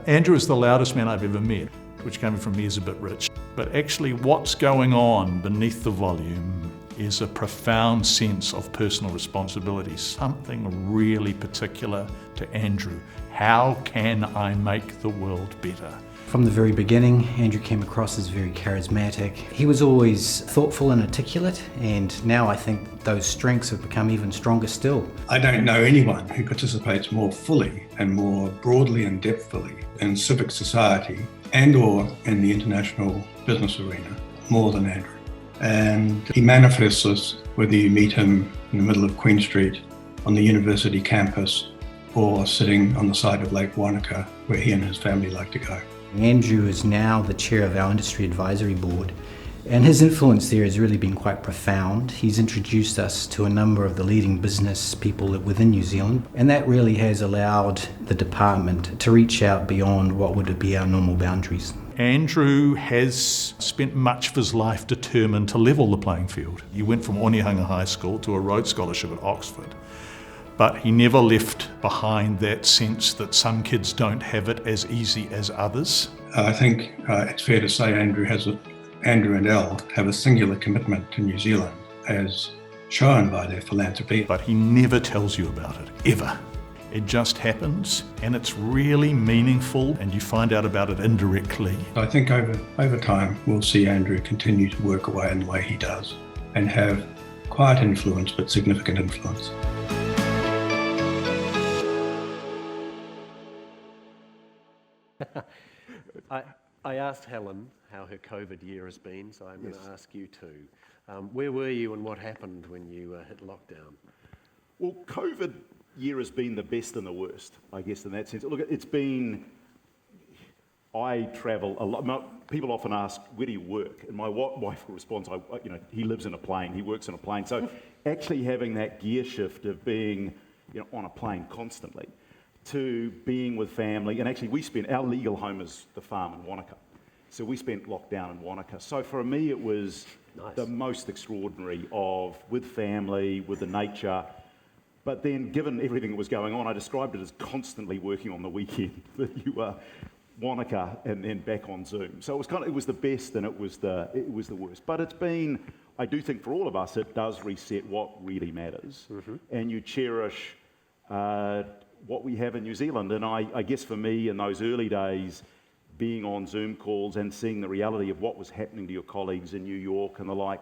Andrew is the loudest man I've ever met, which coming from me is a bit rich. But actually what's going on beneath the volume is a profound sense of personal responsibility, something really particular to Andrew. How can I make the world better? From the very beginning, Andrew came across as very charismatic. He was always thoughtful and articulate, and now I think those strengths have become even stronger still. I don't know anyone who participates more fully and more broadly and depthfully in civic society and or in the international business arena more than Andrew. And he manifests this whether you meet him in the middle of Queen Street, on the university campus, or sitting on the side of Lake Wanaka, where he and his family like to go. Andrew is now the chair of our Industry Advisory Board, and his influence there has really been quite profound. He's introduced us to a number of the leading business people within New Zealand, and that really has allowed the department to reach out beyond what would be our normal boundaries. Andrew has spent much of his life determined to level the playing field. He went from Onehunga High School to a Rhodes Scholarship at Oxford, but he never left behind that sense that some kids don't have it as easy as others. I think it's fair to say Andrew and Elle have a singular commitment to New Zealand as shown by their philanthropy. But he never tells you about it, ever. It just happens, and it's really meaningful, and you find out about it indirectly. I think over time we'll see Andrew continue to work away in the way he does and have quiet influence but significant influence. I asked Helen how her COVID year has been, so I'm going to ask you too. Where were you and what happened when you hit lockdown? Well, COVID year has been the best and the worst, I guess, in that sense. Look, I travel a lot. People often ask, where do you work? And my wife responds, he lives in a plane, he works in a plane. So actually having that gear shift of being on a plane constantly to being with family, and actually our legal home is the farm in Wanaka. So we spent lockdown in Wanaka. So for me it was the most extraordinary with family, with the nature. But then given everything that was going on, I described it as constantly working on the weekend, that you were Wanaka and then back on Zoom. So it was the best and it was the worst. But it's been, I do think for all of us, it does reset what really matters. Mm-hmm. And you cherish what we have in New Zealand. And I guess for me in those early days, being on Zoom calls and seeing the reality of what was happening to your colleagues in New York and the like,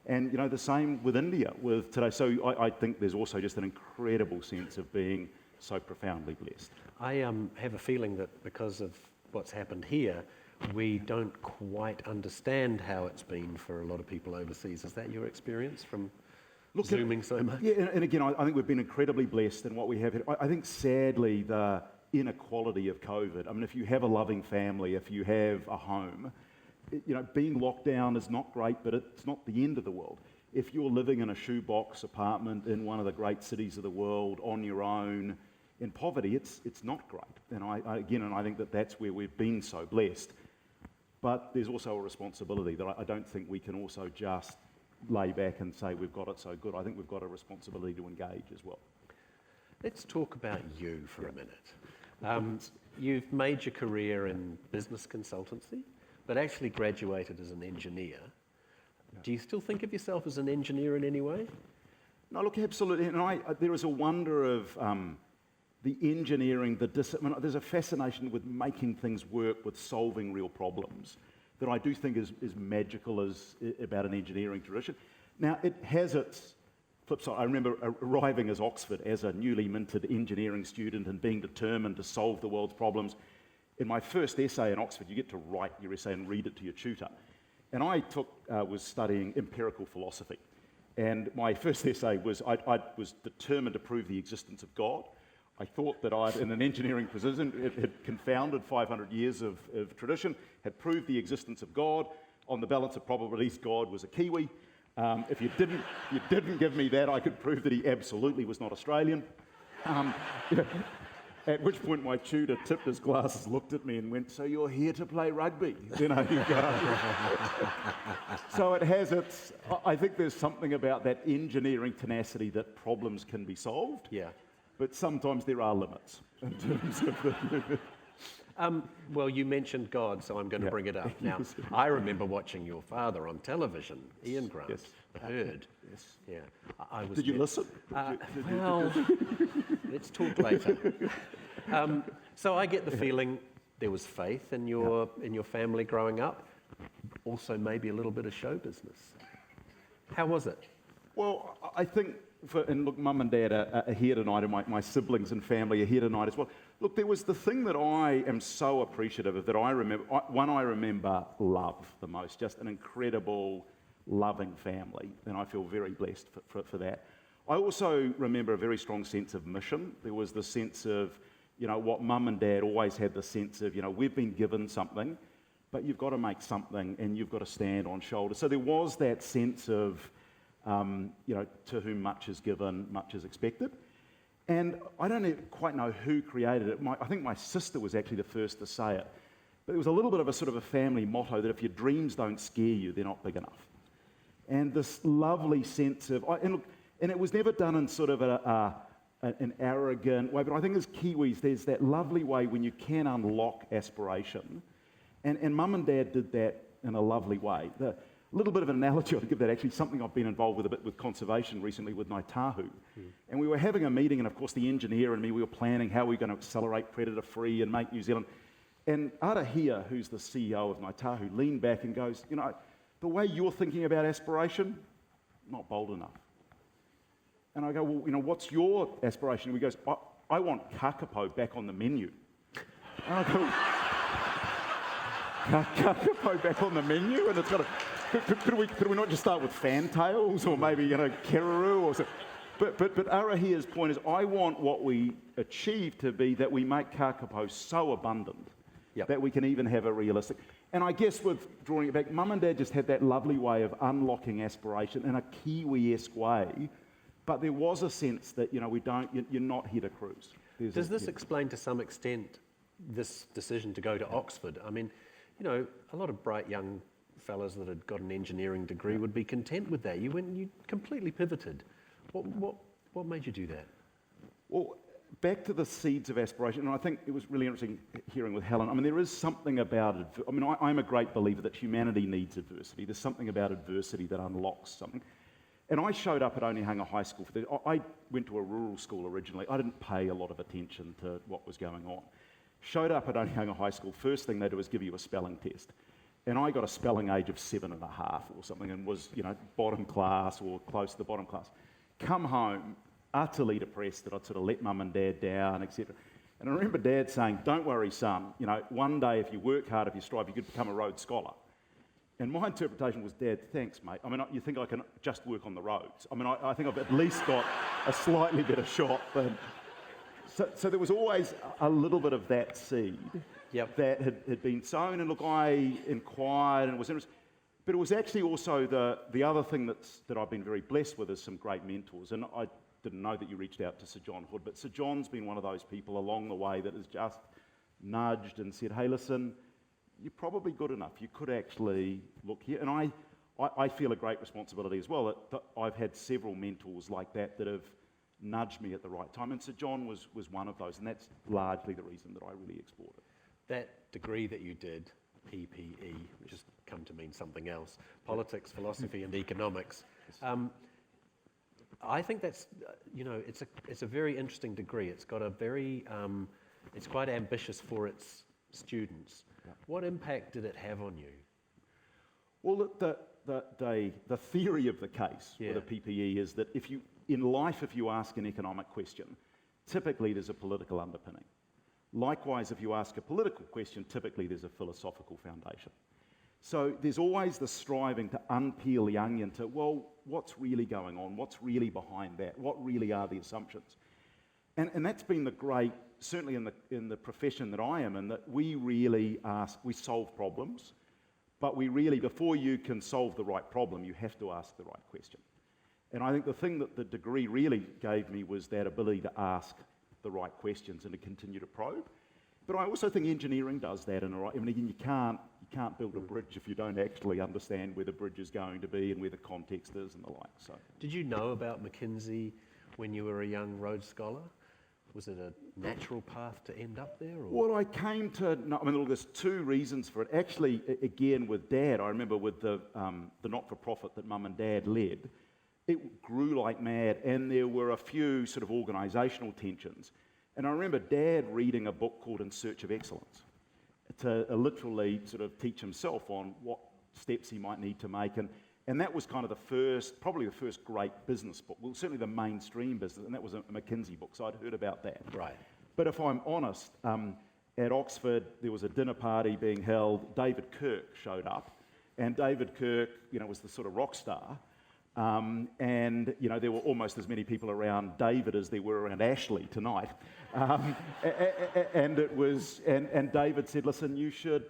and the same with India with today. So I think there's also just an incredible sense of being so profoundly blessed. I have a feeling that because of what's happened here, we don't quite understand how it's been for a lot of people overseas. Is that your experience from Zooming so much? Yeah, and again, I think we've been incredibly blessed in what we have here. I think sadly the inequality of COVID, I mean, if you have a loving family, if you have a home, being locked down is not great, but it's not the end of the world. If you're living in a shoebox apartment in one of the great cities of the world on your own in poverty, it's not great. And I think that's where we've been so blessed. But there's also a responsibility that I don't think we can also just lay back and say we've got it so good. I think we've got a responsibility to engage as well. Let's talk about you for a minute. You've made your career in business consultancy, but actually graduated as an engineer. Yeah. Do you still think of yourself as an engineer in any way? No, look, absolutely. And there is a wonder of the engineering, there's a fascination with making things work, with solving real problems that I do think is magical about an engineering tradition. Now, it has its flip side. I remember arriving as Oxford as a newly minted engineering student and being determined to solve the world's problems. In my first essay in Oxford, you get to write your essay and read it to your tutor. And I was studying empirical philosophy. And my first essay was, I was determined to prove the existence of God. I thought that in an engineering position, it had confounded 500 years of tradition, had proved the existence of God. On the balance of probabilities, God was a Kiwi. If you didn't give me that, I could prove that he absolutely was not Australian. At which point my tutor tipped his glasses, looked at me and went, "So you're here to play rugby?" So it has I think there's something about that engineering tenacity that problems can be solved. Yeah. But sometimes there are limits in terms of Well, you mentioned God, so I'm going to bring it up. Now, I remember watching your father on television, Ian Grant, Yes. The Herd. Yes. Yeah. I was Did you there. listen? Well, let's talk later. So I get the feeling there was faith in your family growing up. Also, maybe a little bit of show business. How was it? Well, I think, and look, Mum and Dad are here tonight, and my siblings and family are here tonight as well. Look, there was the thing that I am so appreciative of that I remember love the most, just an incredible, loving family, and I feel very blessed for that. I also remember a very strong sense of mission. There was the sense of, what Mum and Dad always had the sense of, we've been given something, but you've got to make something and you've got to stand on shoulders. So there was that sense of, to whom much is given, much is expected. And I don't quite know who created it. I think my sister was actually the first to say it. But it was a little bit of a sort of a family motto that if your dreams don't scare you, they're not big enough. And this lovely sense of, and it was never done in sort of an arrogant way, but I think as Kiwis, there's that lovely way when you can unlock aspiration. And Mum and Dad did that in a lovely way. A little bit of an analogy I'll give that, actually something I've been involved with a bit with conservation recently with Ngāi Tahu. And we were having a meeting, and of course the engineer and me, we were planning how we were going to accelerate predator-free and make New Zealand. And Arahia, who's the CEO of Ngāi Tahu, leaned back and goes, the way you're thinking about aspiration, not bold enough. And I go, well, what's your aspiration? And he goes, I want kakapo back on the menu. And I go, kakapo back on the menu? And it's got could we not just start with fantails or maybe, keruru or so? But Arahia's point is, I want what we achieve to be that we make kakapo so abundant that we can even have a realistic. And I guess with drawing it back, Mum and Dad just had that lovely way of unlocking aspiration in a Kiwi-esque way. But there was a sense that, you're not here to cruise. Does this explain to some extent this decision to go to Oxford? I mean, a lot of bright young fellas that had got an engineering degree would be content with that. You completely pivoted. What made you do that? Well, back to the seeds of aspiration, and I think it was really interesting hearing with Helen. I mean, there is something about it. I mean, I'm a great believer that humanity needs adversity. There's something about adversity that unlocks something. And I showed up at Onehunga High School. I went to a rural school originally. I didn't pay a lot of attention to what was going on. Showed up at Onehunga High School. First thing they do is give you a spelling test. And I got a spelling age of 7.5 or something and was, bottom class or close to the bottom class. Come home, utterly depressed that I'd sort of let Mum and Dad down, etc. And I remember Dad saying, don't worry, son, one day if you work hard, if you strive, you could become a Rhodes Scholar. And my interpretation was, Dad, thanks, mate. I mean, you think I can just work on the roads? I mean, I think I've at least got a slightly better shot than... So there was always a little bit of that seed that had been sown. And look, I inquired and was interested. But it was actually also the other thing that I've been very blessed with is some great mentors. And I didn't know that you reached out to Sir John Hood, but Sir John's been one of those people along the way that has just nudged and said, hey, listen, you're probably good enough. You could actually look here. And I feel a great responsibility as well that I've had several mentors like that have nudged me at the right time. And Sir John was one of those, and that's largely the reason that I really explored it. That degree that you did, PPE, which has come to mean something else, politics, philosophy and economics, I think that's, it's a very interesting degree. It's got a very, it's quite ambitious for its students. Yeah. What impact did it have on you? Well, the theory of the case with a PPE is that if you ask an economic question, typically there's a political underpinning. Likewise, if you ask a political question, typically there's a philosophical foundation. So there's always the striving to unpeel the onion to, well, what's really going on? What's really behind that? What really are the assumptions? And that's been the great, certainly in the profession that I am in, that we really we solve problems, but we really, before you can solve the right problem, you have to ask the right question. And I think the thing that the degree really gave me was that ability to ask the right questions and to continue to probe. But I also think engineering does that. I mean, again, you can't build a bridge if you don't actually understand where the bridge is going to be and where the context is and the like. So, did you know about McKinsey when you were a young Rhodes Scholar? Was it a natural path to end up there? Or? Well, I came to, no, I mean, look, there's two reasons for it. Actually, again, with Dad, I remember with the not-for-profit that Mum and Dad led, it grew like mad, and there were a few sort of organisational tensions. And I remember Dad reading a book called In Search of Excellence to literally sort of teach himself on what steps he might need to make. And that was kind of probably the first great business book. Well, certainly the mainstream business, and that was a McKinsey book, so I'd heard about that. Right. But if I'm honest, at Oxford, there was a dinner party being held. David Kirk showed up, and David Kirk, was the sort of rock star. And there were almost as many people around David as there were around Ashley tonight. And David said, "Listen, you should."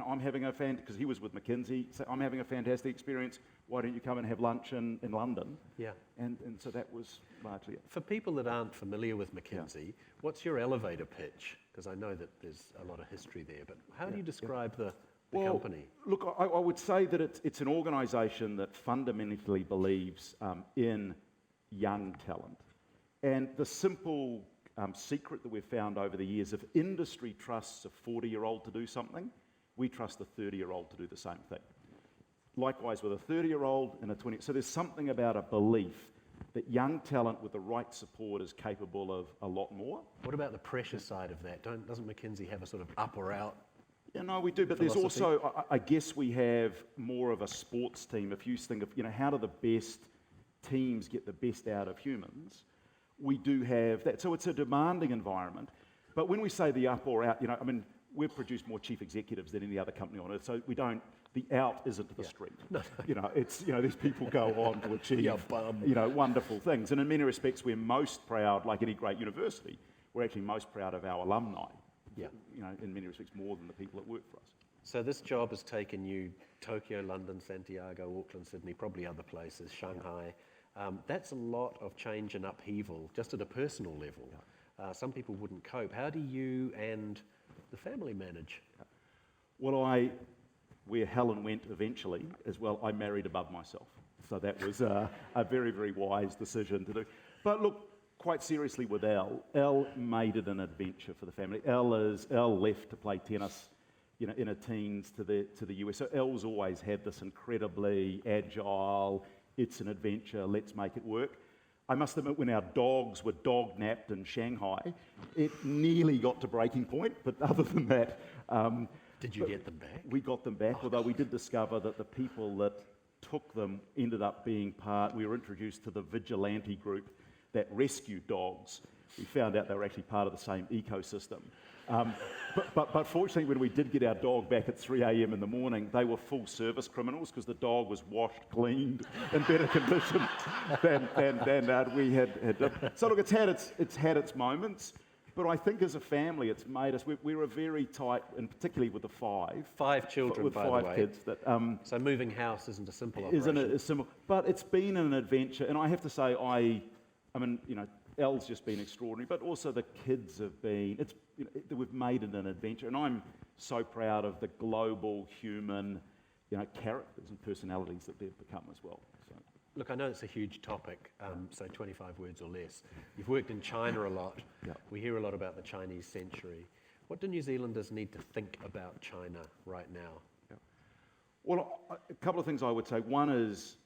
I'm having because he was with McKinsey, so I'm having a fantastic experience. Why don't you come and have lunch in London? Yeah. And so that was largely it. For people that aren't familiar with McKinsey, What's your elevator pitch? Because I know that there's a lot of history there, but how do you describe the company? Look, I would say that it's an organisation that fundamentally believes in young talent. And the simple secret that we've found over the years, if industry trusts a 40-year-old to do something, we trust a 30-year-old to do the same thing. Likewise with a 30-year-old and a 20. So there's something about a belief that young talent with the right support is capable of a lot more. What about the pressure side of that? Doesn't McKinsey have a sort of up or out? Yeah, no, we do, but philosophy? There's also, I guess we have more of a sports team. If you think of, how do the best teams get the best out of humans? We do have that. So it's a demanding environment. But when we say the up or out, we've produced more chief executives than any other company on earth, so the out isn't the street. No. It's, these people go on to achieve, wonderful things. And in many respects, we're most proud, like any great university, we're actually most proud of our alumni. Yeah. In many respects, more than the people that work for us. So this job has taken you Tokyo, London, Santiago, Auckland, Sydney, probably other places, Shanghai. That's a lot of change and upheaval, just at a personal level. Yeah. Some people wouldn't cope. How do you and the family manage? Well, where Helen went eventually as well, I married above myself. So that was a very, very wise decision to do. But look, quite seriously with Elle made it an adventure for the family. Elle left to play tennis, in her teens to the US. So Elle's always had this incredibly agile, it's an adventure, let's make it work. I must admit, when our dogs were dog-napped in Shanghai, it nearly got to breaking point, but other than that... Did you get them back? We got them back, although we did discover that the people that took them ended up being we were introduced to the vigilante group that rescued dogs. We found out they were actually part of the same ecosystem. But fortunately, when we did get our dog back at 3 a.m. in the morning, they were full service criminals because the dog was washed, cleaned, in better condition than we had done. So look, it's had its moments, but I think as a family, it's made us. We're a very tight, and particularly with the five children, with by five the way. Kids. That so moving house isn't a simple operation. Isn't a simple, but it's been an adventure, and I have to say, Elle's just been extraordinary, but also the kids have been, we've made it an adventure, and I'm so proud of the global human, characters and personalities that they've become as well. So. Look, I know it's a huge topic, so 25 words or less. You've worked in China a lot. Yeah. We hear a lot about the Chinese century. What do New Zealanders need to think about China right now? Yeah. Well, a couple of things I would say. One is,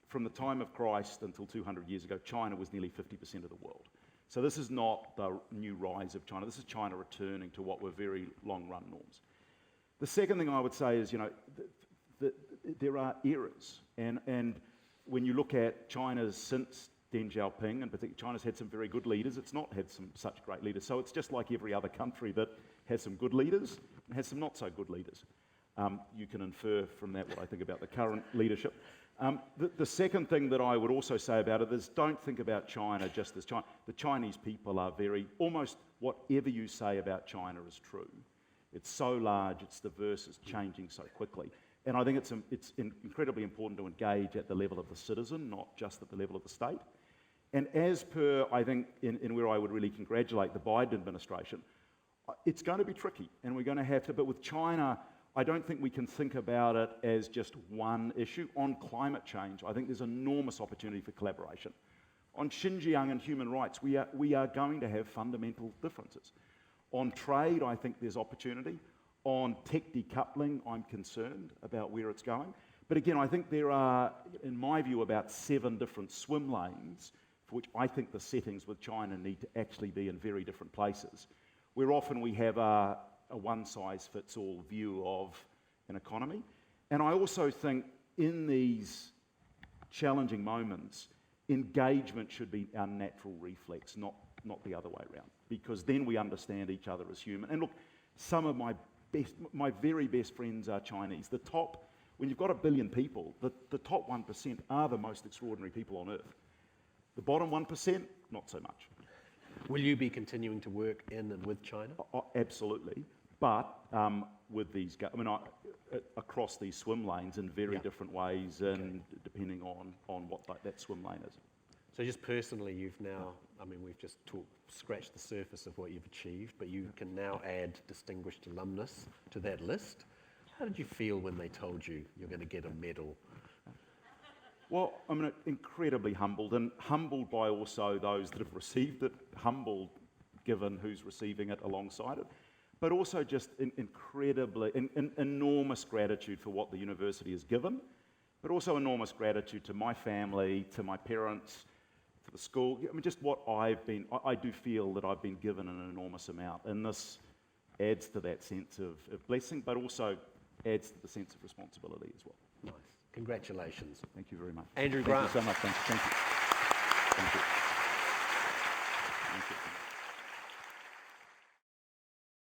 from the time of Christ until 200 years ago, China was nearly 50% of the world. So this is not the new rise of China. This is China returning to what were very long-run norms. The second thing I would say is, there are eras. And when you look at China's since Deng Xiaoping, and particularly China's had some very good leaders, it's not had some such great leaders. So it's just like every other country that has some good leaders and has some not so good leaders. You can infer from that what I think about the current leadership. The second thing that I would also say about it is don't think about China just as China. The Chinese people are almost whatever you say about China is true. It's so large, it's diverse, it's changing so quickly. And I think it's incredibly important to engage at the level of the citizen, not just at the level of the state. And as per, I think, in where I would really congratulate the Biden administration, it's going to be tricky, and we're going to have to, but with China, I don't think we can think about it as just one issue. On climate change, I think there's enormous opportunity for collaboration. On Xinjiang and human rights, we are going to have fundamental differences. On trade, I think there's opportunity. On tech decoupling, I'm concerned about where it's going. But again, I think there are, in my view, about 7 different swim lanes for which I think the settings with China need to actually be in very different places, where often we have a one-size-fits-all view of an economy. And I also think in these challenging moments, engagement should be our natural reflex, not the other way around, because then we understand each other as human. And look, some of my very best friends are Chinese. When you've got 1 billion people, the top 1% are the most extraordinary people on earth. The bottom 1%, not so much. Will you be continuing to work in and with China? Absolutely, but with these, across these swim lanes in very different ways, and depending on what that swim lane is. So just personally, you've now, we've just scratched the surface of what you've achieved, but you can now add distinguished alumnus to that list. How did you feel when they told you you're going to get a medal? Well, I'm incredibly humbled, and humbled by also those that have received it, humbled given who's receiving it alongside it, but also just enormous gratitude for what the university has given, but also enormous gratitude to my family, to my parents, to the school. Just what I do feel that I've been given an enormous amount, and this adds to that sense of blessing, but also adds to the sense of responsibility as well. Nice. Congratulations. Thank you very much. Andrew Grant. Thank you so much. Thank you. Thank you. Thank you.